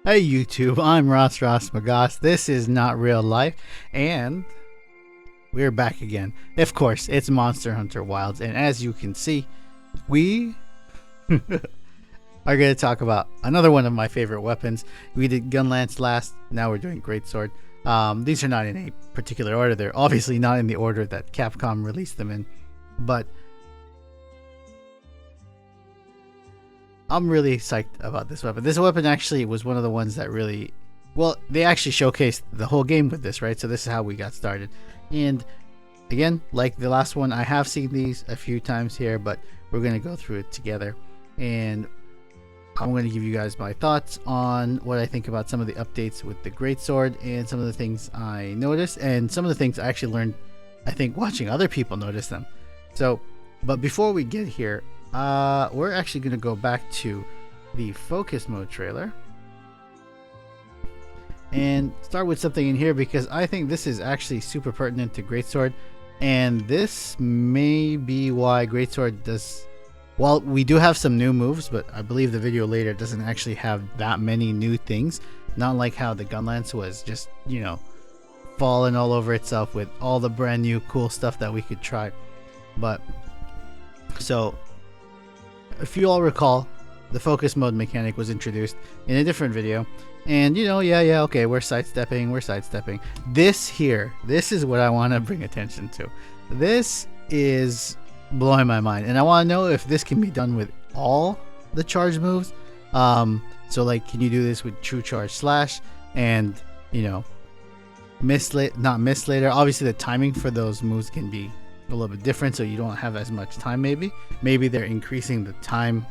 Hey YouTube, I'm Ross Magas. This is not real life, and we're back again. Of course, it's Monster Hunter Wilds, and as you can see, we are going to talk about another one of my favorite weapons. We did Gunlance last, now we're doing Greatsword. These are not in a particular order. They're obviously not in the order that Capcom released them in, but I'm really psyched about this weapon. This weapon actually was one of the ones that really, well, they actually showcased the whole game with this, right? So this is how we got started. And again, like the last one, I have seen these a few times here, but we're going to go through it together. And I'm going to give you guys my thoughts on what I think about some of the updates with the Greatsword and some of the things I noticed and some of the things I actually learned, I think, watching other people notice them. So, but before we get here, we're actually going to go back to the focus mode trailer and start with something in here because I think this is actually super pertinent to Greatsword, and this may be why Greatsword does well. We do have some new moves, but I believe the video later doesn't actually have that many new things, not like how the Gunlance was just, you know, falling all over itself with all the brand new cool stuff that we could try. But so if you all recall, the focus mode mechanic was introduced in a different video, and you know, okay, we're sidestepping. This here, this is what I want to bring attention to. This is blowing my mind, and I want to know if this can be done with all the charge moves. So like, can you do this with true charge slash and, you know, not miss later? Obviously the timing for those moves can be a little bit different, so you don't have as much time. Maybe they're increasing the time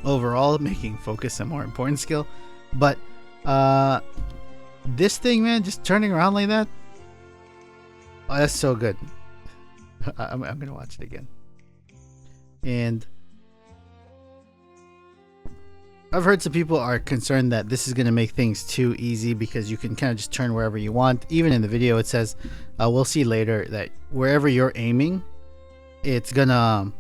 overall, making focus a more important skill. But this thing, man, just turning around like that, oh, that's so good. I'm gonna watch it again. And I've heard some people are concerned that this is going to make things too easy because you can kind of just turn wherever you want. Even in the video it says, we'll see later, that wherever you're aiming, it's going to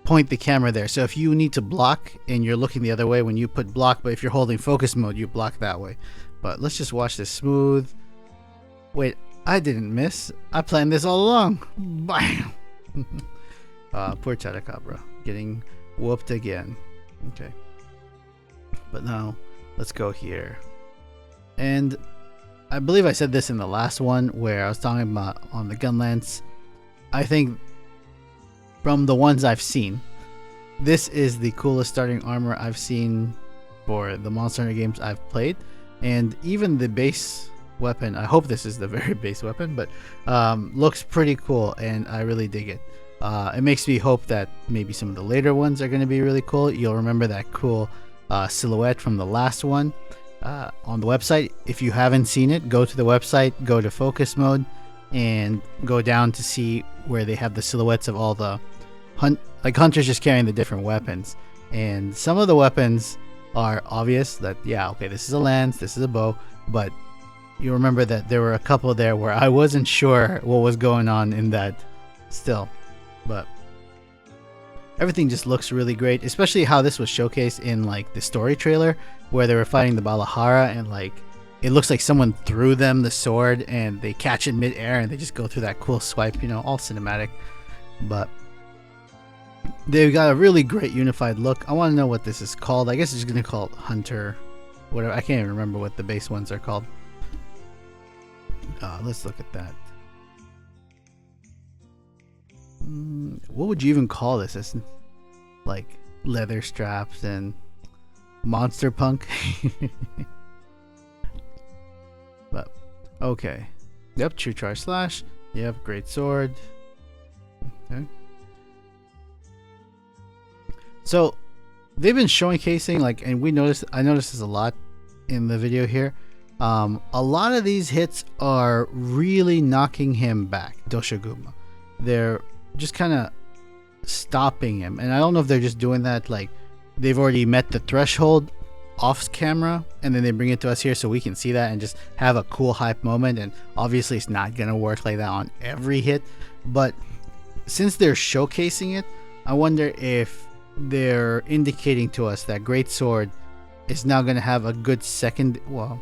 point the camera there. So if you need to block and you're looking the other way when you put block, but if you're holding focus mode, you block that way. But let's just watch this smooth. Wait, I didn't miss. I planned this all along. Bam! Poor Chadakabra getting whooped again. Okay. But now let's go here, and I believe I said this in the last one where I was talking about on the Gunlance. I think from the ones I've seen, this is the coolest starting armor I've seen for the Monster Hunter games I've played, and even the base weapon, I hope this is the very base weapon, but looks pretty cool, and I really dig it. It makes me hope that maybe some of the later ones are going to be really cool. You'll remember that cool silhouette from the last one on the website. If you haven't seen it, go to the website, go to focus mode, and go down to see where they have the silhouettes of all the hunters just carrying the different weapons. And some of the weapons are obvious that, yeah, okay, this is a lance, this is a bow, but you remember that there were a couple there where I wasn't sure what was going on in that still. But everything just looks really great, especially how this was showcased in like the story trailer where they were fighting the Balahara, and like it looks like someone threw them the sword and they catch it mid-air and they just go through that cool swipe, you know, all cinematic. But they've got a really great unified look. I want to know what this is called. I guess it's just gonna call it Hunter, whatever. I can't even remember what the base ones are called. Let's look at that. What would you even call this? It's like leather straps and monster punk. But okay, yep, true charge slash, yep, great sword. Okay, so they've been showcasing, like, and I noticed this a lot in the video here. A lot of these hits are really knocking him back, Doshiguma. They're just kind of stopping him, and I don't know if they're just doing that, like they've already met the threshold off camera and then they bring it to us here so we can see that and just have a cool hype moment. And obviously it's not gonna work like that on every hit, but since they're showcasing it, I wonder if they're indicating to us that Greatsword is now going to have a good well,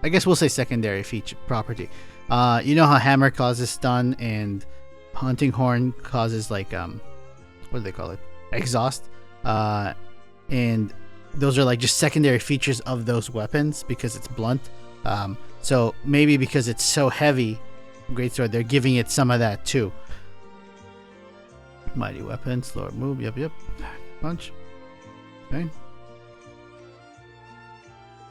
I guess we'll say secondary feature property. You know how hammer causes stun and hunting horn causes like what do they call it? Exhaust. And those are like just secondary features of those weapons because it's blunt. So maybe because it's so heavy, greatsword, they're giving it some of that too. Mighty weapon, slower move. Yep. Punch. Okay.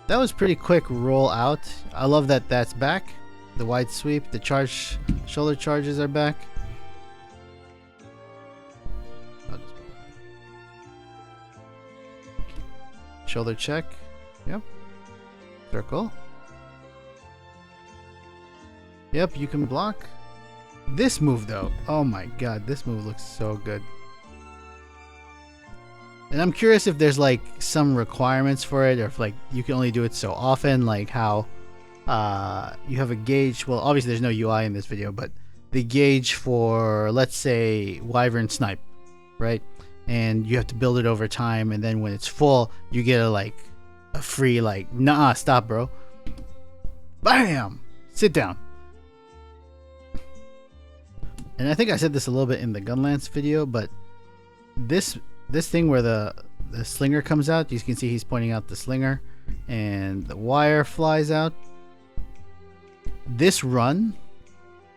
That was pretty quick roll out. I love that that's back. The wide sweep, the shoulder charges are back. Shoulder check. Yep. Circle. Yep, you can block. This move though, oh my god, this move looks so good. And I'm curious if there's like some requirements for it, or if like you can only do it so often, like how you have a gauge. Well, obviously there's no UI in this video, but the gauge for, let's say, Wyvern Snipe, right? And you have to build it over time, and then when it's full, you get a free nah, stop, bro. Bam! Sit down. And I think I said this a little bit in the Gunlance video, but this thing where the slinger comes out, you can see he's pointing out the slinger, and the wire flies out. This run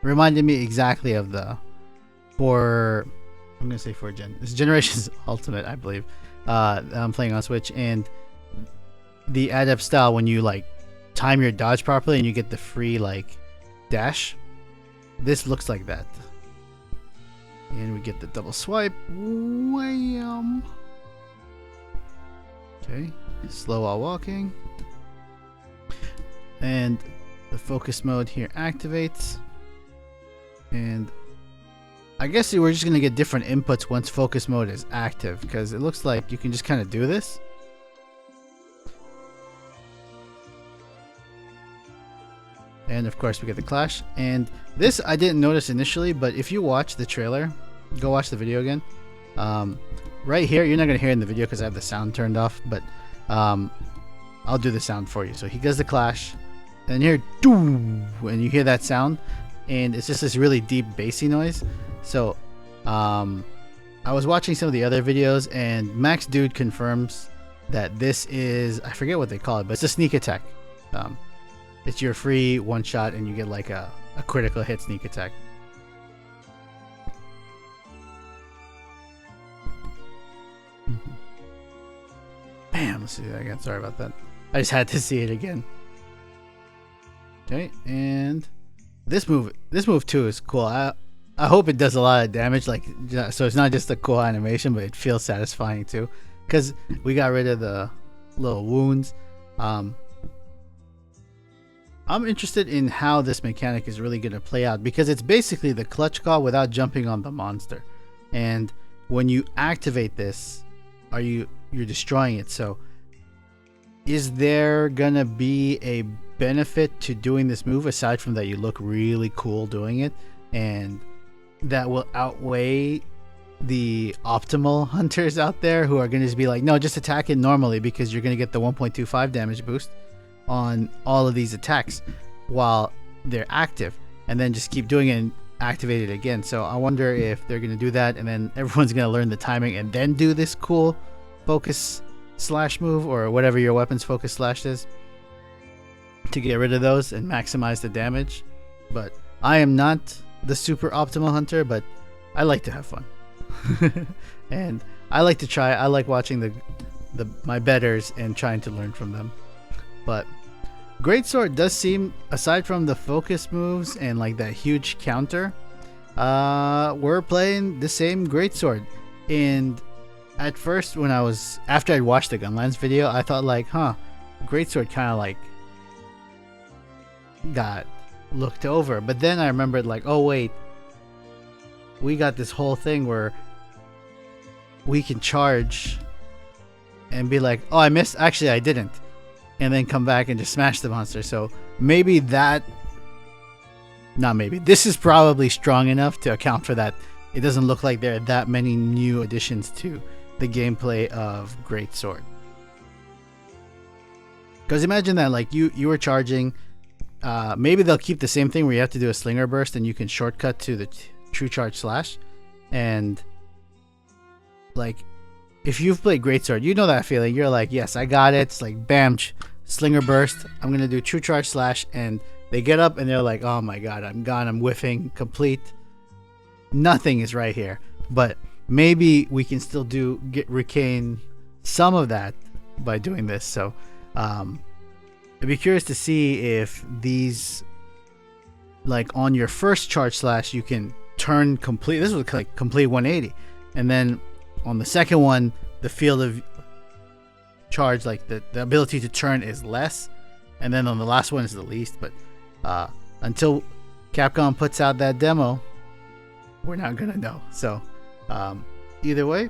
reminded me exactly of the I'm gonna say 4 gen. This Generations Ultimate, I believe. I'm playing on Switch, and the adept style when you time your dodge properly and you get the free dash. This looks like that. And we get the double swipe. Wham! Okay. Slow while walking. And the focus mode here activates. And I guess we're just going to get different inputs once focus mode is active, because it looks like you can just kind of do this. And of course we get the clash. And this I didn't notice initially, but if you watch the trailer, go watch the video again. Right here, you're not going to hear it in the video because I have the sound turned off, but I'll do the sound for you. So he does the clash, and here, doom, and you hear that sound, and it's just this really deep bassy noise. So I was watching some of the other videos, and Max Dude confirms that this is, I forget what they call it, but it's a sneak attack. It's your free one shot, and you get a critical hit sneak attack. Bam! Let's see that again. Sorry about that. I just had to see it again. Okay, and this move too is cool. I hope it does a lot of damage, so it's not just a cool animation, but it feels satisfying too, because we got rid of the little wounds. I'm interested in how this mechanic is really going to play out, because it's basically the clutch call without jumping on the monster. And when you activate this, you're destroying it. So is there going to be a benefit to doing this move aside from that you look really cool doing it, and that will outweigh the optimal hunters out there who are going to just be like, no, just attack it normally because you're going to get the 1.25 damage boost on all of these attacks while they're active, and then just keep doing it and activate it again. So I wonder if they're going to do that, and then everyone's going to learn the timing and then do this cool focus slash move, or whatever your weapons focus slash is, to get rid of those and maximize the damage. But I am not the super optimal hunter, but I like to have fun. And I like to try. I like watching my betters and trying to learn from them. But Greatsword does seem, aside from the focus moves and that huge counter, we're playing the same Greatsword. And at first, after I watched the Gunlance video, I thought Greatsword kind of got looked over. But then I remembered oh wait, we got this whole thing where we can charge and be like, oh, I missed, actually I didn't, and then come back and just smash the monster. So maybe this is probably strong enough to account for that. It doesn't look like there are that many new additions to the gameplay of Greatsword. Because imagine that, like you were charging. Maybe they'll keep the same thing where you have to do a slinger burst and you can shortcut to the true charge slash. And like, if you've played Greatsword, you know that feeling. You're like, yes, I got it. It's like, bam, slinger burst. I'm gonna do true charge slash, and they get up and they're like, oh my god, I'm gone. I'm whiffing complete. Nothing is right here. But maybe we can still regain some of that by doing this. So I'd be curious to see if these, like on your first charge slash, you can turn complete. This was like complete 180, and then on the second one, the field of charge, like the ability to turn, is less, and then on the last one is the least. But until Capcom puts out that demo, we're not gonna know. So either way,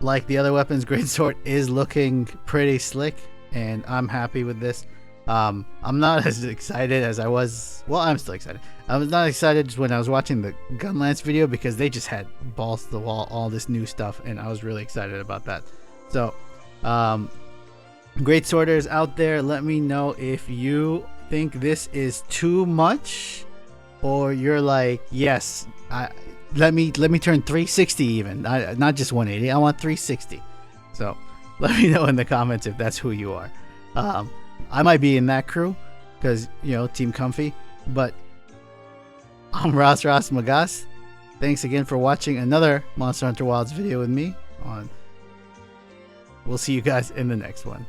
like the other weapons, Greatsword is looking pretty slick, and I'm happy with this. I'm not as excited as I was. Well, I'm still excited. I was not excited when I was watching the Gunlance video, because they just had balls to the wall, all this new stuff, and I was really excited about that. So Great Sworders out there, let me know if you think this is too much, or you're like, yes, let me turn 360 even, not just 180. I want 360. So let me know in the comments if that's who you are. I might be in that crew, because, you know, Team Comfy. But I'm Ross Magas. Thanks again for watching another Monster Hunter Wilds video with me. We'll see you guys in the next one.